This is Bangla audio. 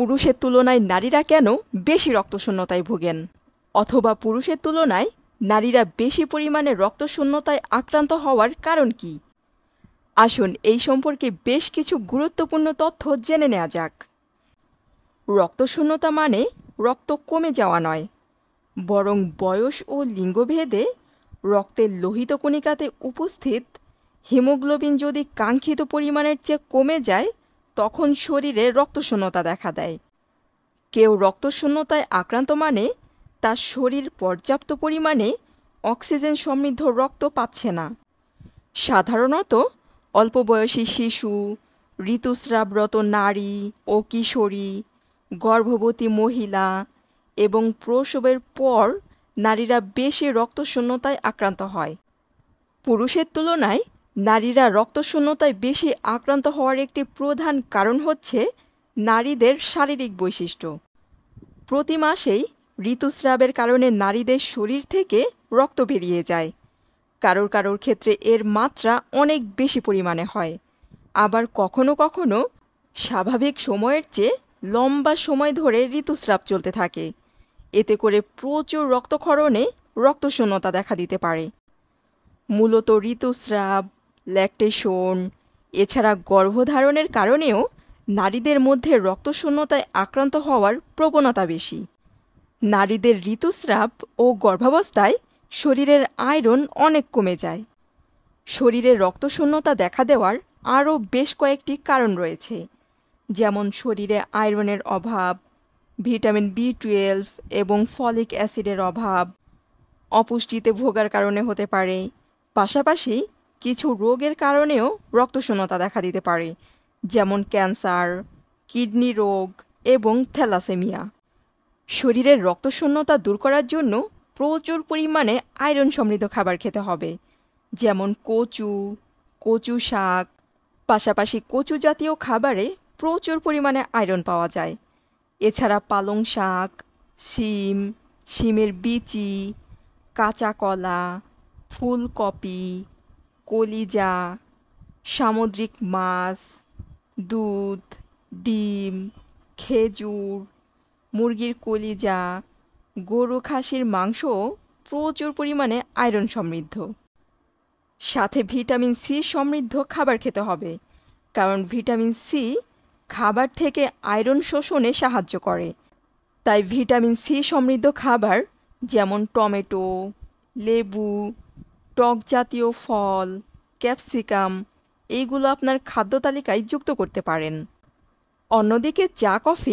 পুরুষের তুলনায় নারীরা কেন বেশি রক্তশূন্যতায় ভোগেন, অথবা পুরুষের তুলনায় নারীরা বেশি পরিমাণে রক্তশূন্যতায় আক্রান্ত হওয়ার কারণ কি? আসুন এই সম্পর্কে বেশ কিছু গুরুত্বপূর্ণ তথ্য জেনে নেওয়া যাক। রক্তশূন্যতা মানে রক্ত কমে যাওয়া নয়, বরং বয়স ও লিঙ্গভেদে রক্তের লোহিত কণিকাতে উপস্থিত হিমোগ্লোবিন যদি কাঙ্ক্ষিত পরিমাণের চেয়ে কমে যায় তখন শরীরে রক্তশূন্যতা দেখা দেয়। কেউ রক্তশূন্যতায় আক্রান্ত মানে তার শরীর পর্যাপ্ত পরিমাণে অক্সিজেন সমৃদ্ধ রক্ত পাচ্ছে না। সাধারণত অল্প বয়সী শিশু, ঋতুস্রাবরত নারী ও কিশোরী, গর্ভবতী মহিলা এবং প্রসবের পর নারীরা বেশি রক্তশূন্যতায় আক্রান্ত হয়। পুরুষের তুলনায় নারীরা রক্তশূন্যতায় বেশি আক্রান্ত হওয়ার একটি প্রধান কারণ হচ্ছে নারীদের শারীরিক বৈশিষ্ট্য। প্রতি মাসেই ঋতুস্রাবের কারণে নারীদের শরীর থেকে রক্ত বেরিয়ে যায়। কারোর কারোর ক্ষেত্রে এর মাত্রা অনেক বেশি পরিমাণে হয়, আবার কখনো কখনো স্বাভাবিক সময়ের চেয়ে লম্বা সময় ধরে ঋতুস্রাব চলতে থাকে। এতে করে প্রচুর রক্তক্ষরণে রক্তশূন্যতা দেখা দিতে পারে। মূলত ঋতুস্রাব, ল্যাকটেশন এছাড়া গর্ভধারণের কারণেও নারীদের মধ্যে রক্তশূন্যতায় আক্রান্ত হওয়ার প্রবণতা বেশি। নারীদের ঋতুস্রাব ও গর্ভাবস্থায় শরীরের আয়রন অনেক কমে যায়। শরীরে রক্তশূন্যতা দেখা দেওয়ার আরও বেশ কয়েকটি কারণ রয়েছে, যেমন শরীরে আয়রনের অভাব, ভিটামিন B12 এবং ফলিক অ্যাসিডের অভাব, অপুষ্টিতে ভোগার কারণে হতে পারে। পাশাপাশি কিছু রোগের কারণেও রক্তশূন্যতা দেখা দিতে পারে, যেমন ক্যান্সার, কিডনি রোগ এবং থ্যালাসেমিয়া। শরীরের রক্তশূন্যতা দূর করার জন্য প্রচুর পরিমাণে আয়রন সমৃদ্ধ খাবার খেতে হবে, যেমন কচু শাক। পাশাপাশি কচু জাতীয় খাবারে প্রচুর পরিমাণে আয়রন পাওয়া যায়। এছাড়া পালং শাক, শিমের বিচি, কাঁচা কলা, ফুলকপি, কলিজা, সামুদ্রিক মাছ, দুধ, ডিম, খেজুর, মুরগির কলিজা, গরু খাসির মাংসও প্রচুর পরিমাণে আয়রন সমৃদ্ধ। সাথে ভিটামিন সি সমৃদ্ধ খাবার খেতে হবে, কারণ ভিটামিন সি খাবার থেকে আয়রন শোষণে সাহায্য করে। তাই ভিটামিন সি সমৃদ্ধ খাবার যেমন টমেটো, লেবু, টক জাতীয় ফল, ক্যাপসিকাম এইগুলো আপনার খাদ্য তালিকায় যুক্ত করতে পারেন। অন্যদিকে চা কফি